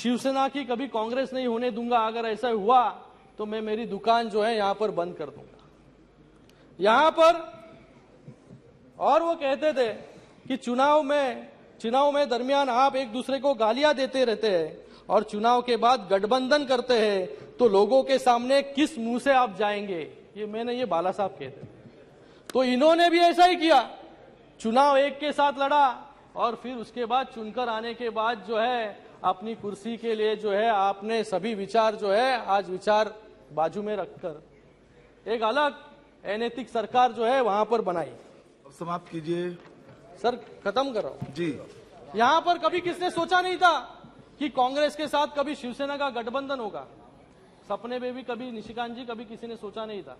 शिवसेना की कभी कांग्रेस नहीं होने दूंगा। अगर ऐसा हुआ तो मैं मेरी दुकान जो है यहां पर बंद कर दूंगा यहां पर। और वो कहते थे कि चुनाव में दरमियान आप एक दूसरे को गालियां देते रहते हैं और चुनाव के बाद गठबंधन करते हैं, तो लोगों के सामने किस मुंह से आप जाएंगे। ये बाला साहब कहते हैं। तो इन्होंने भी ऐसा ही किया, चुनाव एक के साथ लड़ा और फिर उसके बाद चुनकर आने के बाद जो है अपनी कुर्सी के लिए जो है आपने सभी विचार जो है आज विचार बाजू में रखकर एक अलग अनैतिक सरकार जो है वहां पर बनाई। समाप्त कीजिए सर, खत्म कर रहा हूं जी। यहां पर कभी किसने सोचा नहीं था कि कांग्रेस के साथ कभी शिवसेना का गठबंधन होगा। सपने में भी कभी निशिकांत जी कभी किसी ने सोचा नहीं था,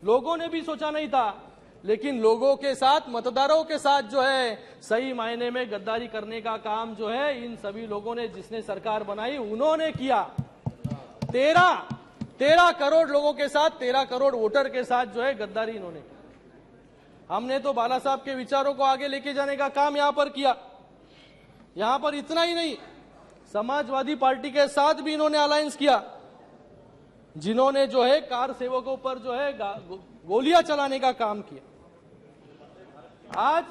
लोगों ने भी सोचा नहीं था। लेकिन लोगों के साथ, मतदारों के साथ जो है सही मायने में गद्दारी करने का काम जो है इन सभी लोगों ने, जिसने सरकार बनाई उन्होंने किया। 13 करोड़ लोगों के साथ, 13 करोड़ वोटर के साथ जो है गद्दारी इन्होंने की। हमने तो बाला साहब के विचारों को आगे लेके जाने का काम यहां पर किया। यहां पर इतना ही नहीं, समाजवादी पार्टी के साथ भी इन्होंने अलायंस किया, जिन्होंने जो है कार सेवकों पर जो है गोलियां चलाने का काम किया। आज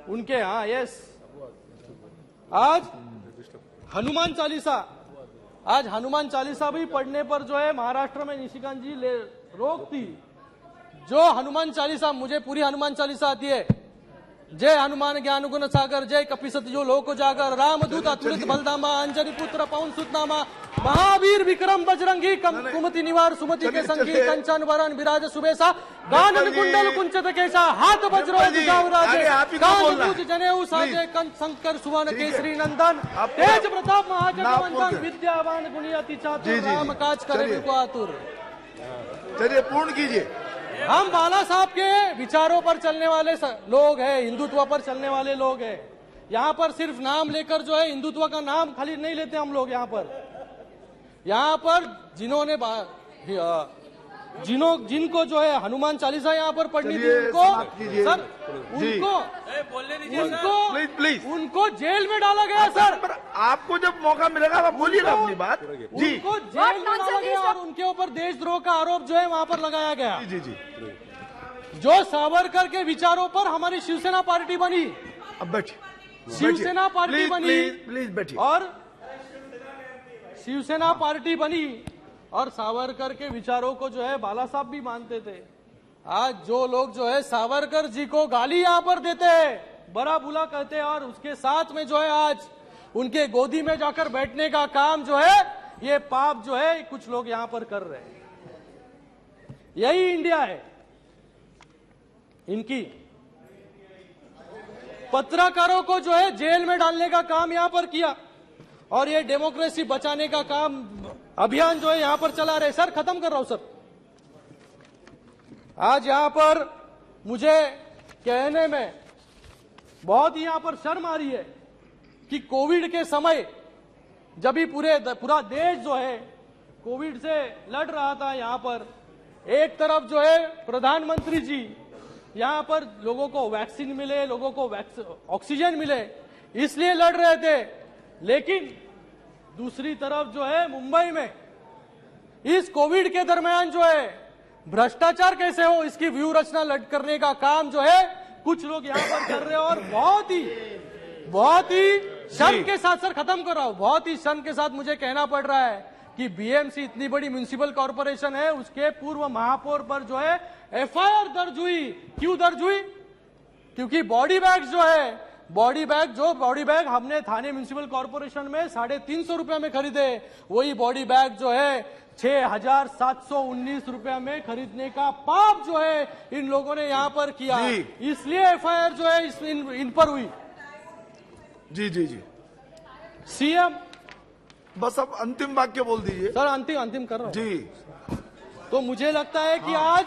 उनके आज हनुमान चालीसा भी पढ़ने पर जो है महाराष्ट्र में निशिकांत जी रोक थी। जो हनुमान चालीसा, मुझे पूरी हनुमान चालीसा आती है। जय हनुमान ज्ञान गुण सागर, जय कपिसति जो लोक जागर, रामदूत अतुलित बलधामा, अंजनी पुत्र पवन सुतनामा, महावीर विक्रम बजरंगी, कुमति निवार सुमति के संगी, कंचन वरण विराज सुबेसा, कानन कुंडल कुंचित केसा, हाथ वज्रो राजे, कान पूज जनेऊ साजे, कंठ शंकर सुवन केसरी नंदन, तेज प्रताप महाजगवंदन, विद्यावान गुणी अति चातुर, राम काज करे बिको आतुर। चलिए पूर्ण कीजिए। हम बाला साहब के विचारों पर चलने वाले लोग हैं, हिंदुत्व पर चलने वाले लोग हैं। यहाँ पर सिर्फ नाम लेकर जो है हिंदुत्व का नाम खाली नहीं लेते हम लोग। यहाँ पर जिनको जो है हनुमान चालीसा यहाँ पर पढ़नी थी उनको जेल में डाला गया। सर, आपको जब मौका मिलेगा आप बोलिएगा अपनी बात जी। उनको जेल में डाला गया और उनके ऊपर देशद्रोह का आरोप जो है वहाँ पर लगाया गया। जी जी। जो सावरकर के विचारों पर हमारी शिवसेना पार्टी बनी। अब बैठिए। शिवसेना पार्टी बनी, प्लीज बैठिए। और शिवसेना पार्टी बनी और सावरकर के विचारों को जो है बाला साहब भी मानते थे। आज जो लोग जो है सावरकर जी को गाली यहाँ पर देते हैं, बड़ा बुला कहते हैं, और उसके साथ में जो है आज उनके गोदी में जाकर बैठने का काम जो है, ये पाप जो है कुछ लोग यहाँ पर कर रहे हैं। यही इंडिया है इनकी। पत्रकारों को जो है जेल में डालने का काम यहाँ पर किया और ये डेमोक्रेसी बचाने का काम अभियान जो है यहां पर चला रहे। सर, खत्म कर रहा हूं सर। आज यहां पर मुझे कहने में बहुत ही यहां पर शर्म आ रही है कि कोविड के समय जब भी पूरा देश जो है कोविड से लड़ रहा था, यहां पर एक तरफ जो है प्रधानमंत्री जी यहां पर लोगों को वैक्सीन मिले, लोगों को ऑक्सीजन मिले, इसलिए लड़ रहे थे। लेकिन दूसरी तरफ जो है मुंबई में इस कोविड के दरमियान जो है भ्रष्टाचार कैसे हो, इसकी व्यू रचना करने का काम जो है कुछ लोग यहां पर कर रहे हैं। और बहुत ही शर्म के साथ, सर खत्म कर रहा हूं, बहुत ही शर्म के साथ मुझे कहना पड़ रहा है कि बीएमसी इतनी बड़ी म्युनिसिपल कॉर्पोरेशन है, उसके पूर्व महापौर पर जो है एफआईआर दर्ज हुई। क्यों दर्ज हुई? क्योंकि बॉडी बैग हमने थाने म्युनिसिपल कॉर्पोरेशन में 350 रुपए में खरीदे, वही बॉडी बैग जो है 6,719 रुपए में खरीदने का पाप जो है इन लोगों ने यहां पर किया, इसलिए एफआईआर जो है इन पर हुई। जी जी जी। सीएम, बस अब अंतिम वाक्य बोल दीजिए। सर अंतिम कर रहा हूं जी। तो मुझे लगता है कि आज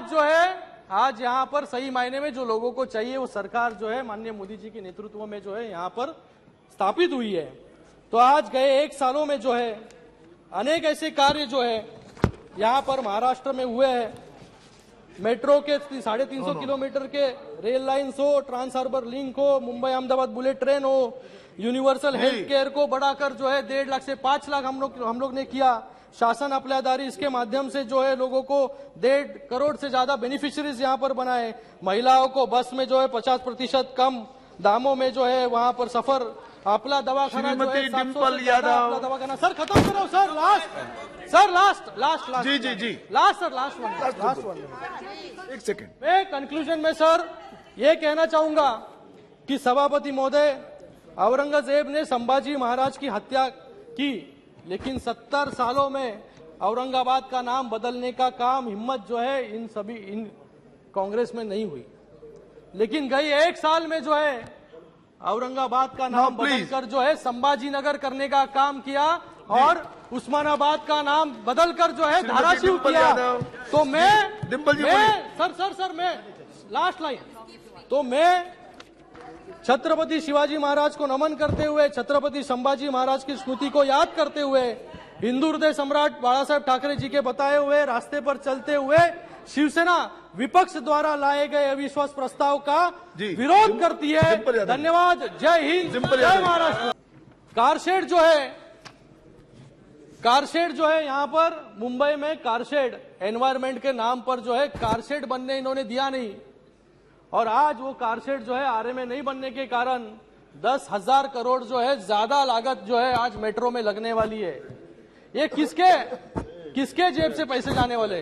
जो है, आज यहाँ पर सही मायने में जो लोगों को चाहिए वो सरकार जो है माननीय मोदी जी के नेतृत्व में जो है यहाँ पर स्थापित हुई है। तो आज गए 1 सालों में जो है अनेक ऐसे कार्य जो है यहाँ पर महाराष्ट्र में हुए हैं। मेट्रो के 350 किलोमीटर के रेल लाइन्स हो, ट्रांस हार्बर लिंक हो, मुंबई अहमदाबाद बुलेट ट्रेन हो, यूनिवर्सल हेल्थ केयर को बढ़ाकर जो है 1.5 लाख से 5 लाख हम लोग ने किया। शासन अपलादारी, इसके माध्यम से जो है लोगों को 1.5 करोड़ से ज्यादा बेनिफिशियरीज यहाँ पर बनाए। महिलाओं को बस में जो है 50% कम दामों में जो है वहां पर सफर। आपला दवाखाना जो है 700 से ज्यादा आपला दवाखाना। सर खत्म करो सर, लास्ट जी लास्ट वन। एक सेकंड। मैं कंक्लूजन में सर ये कहना चाहूंगा कि सभापति महोदय, औरंगजेब ने संभाजी महाराज की हत्या की, लेकिन 70 सालों में औरंगाबाद का नाम बदलने का काम हिम्मत जो है इन कांग्रेस में नहीं हुई। लेकिन गई 1 साल में जो है औरंगाबाद का नाम बदलकर जो है संभाजी नगर करने का काम किया और उस्मानाबाद का नाम बदलकर जो है धाराशिव किया। तो मैं लास्ट लाइन, तो मैं छत्रपति शिवाजी महाराज को नमन करते हुए, छत्रपति संभाजी महाराज की स्मृति को याद करते हुए, हिंदू हृदय सम्राट बाला साहेब ठाकरे जी के बताए हुए रास्ते पर चलते हुए शिवसेना विपक्ष द्वारा लाए गए अविश्वास प्रस्ताव का विरोध करती है। धन्यवाद। जय हिंद, जय महाराष्ट्र। कारशेड जो है यहाँ पर मुंबई में कारशेड एनवायरमेंट के नाम पर जो है कारशेड बनने इन्होंने दिया नहीं, और आज वो कारशेड जो है आरए में नहीं बनने के कारण 10,000 करोड़ जो है ज्यादा लागत जो है आज मेट्रो में लगने वाली है। ये किसके जेब से पैसे जाने वाले?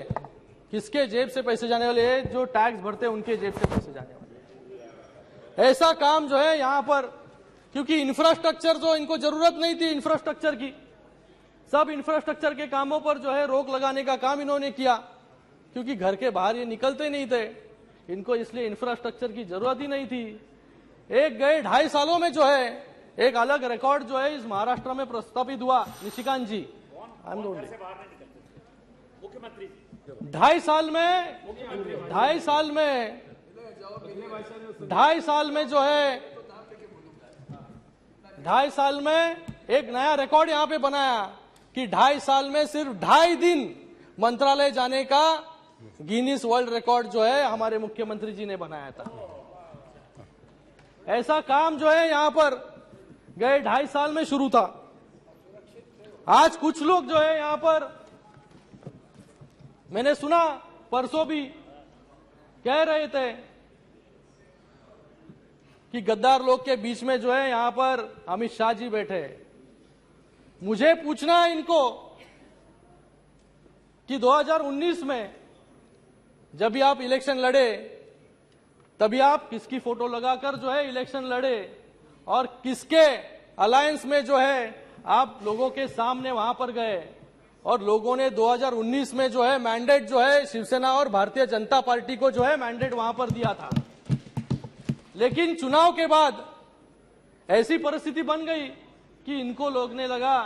किसके जेब से पैसे जाने वाले हैं? जो टैक्स भरते हैं उनके जेब से पैसे जाने वाले। ऐसा काम जो है यहाँ पर, क्योंकि इंफ्रास्ट्रक्चर जो इनको जरूरत नहीं थी इंफ्रास्ट्रक्चर की, सब इंफ्रास्ट्रक्चर के कामों पर जो है रोक लगाने का काम इन्होंने किया, क्योंकि घर के बाहर ये निकलते नहीं थे, इनको इसलिए इंफ्रास्ट्रक्चर की जरूरत ही नहीं थी। एक गए 2.5 सालों में जो है एक अलग रिकॉर्ड जो है इस महाराष्ट्र में प्रस्तापित हुआ। निशिकांत जी, मुख्यमंत्री 2.5 साल में एक नया रिकॉर्ड यहां पे बनाया कि 2.5 साल में सिर्फ 2.5 दिन मंत्रालय जाने का गिनीज वर्ल्ड रिकॉर्ड जो है हमारे मुख्यमंत्री जी ने बनाया था। ऐसा काम जो है यहां पर गए 2.5 साल में शुरू था। आज कुछ लोग जो है यहां पर, मैंने सुना परसों भी कह रहे थे कि गद्दार लोग के बीच में जो है यहां पर अमित शाह जी बैठे। मुझे पूछना है इनको कि 2019 में जब भी आप इलेक्शन लड़े तभी आप किसकी फोटो लगाकर जो है इलेक्शन लड़े, और किसके अलायंस में जो है आप लोगों के सामने वहां पर गए, और लोगों ने 2019 में जो है मैंडेट जो है शिवसेना और भारतीय जनता पार्टी को जो है मैंडेट वहां पर दिया था। लेकिन चुनाव के बाद ऐसी परिस्थिति बन गई कि इनको लोगने लगा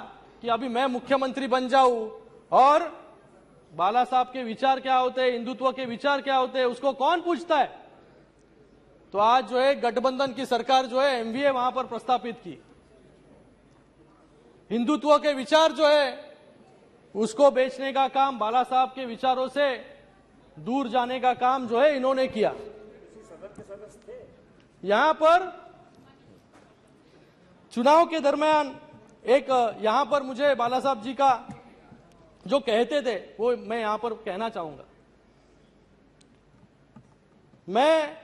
कि अभी मैं मुख्यमंत्री बन जाऊं, और बाला साहब के विचार क्या होते हैं, हिंदुत्व के विचार क्या होते हैं, उसको कौन पूछता है। तो आज जो है गठबंधन की सरकार जो है एमवीए वहां पर प्रस्तापित की। हिंदुत्व के विचार जो है उसको बेचने का काम, बाला साहब के विचारों से दूर जाने का काम जो है इन्होंने किया। यहां पर चुनाव के दरमियान एक यहां पर मुझे बाला साहब जी का जो कहते थे वो मैं यहां पर कहना चाहूंगा। मैं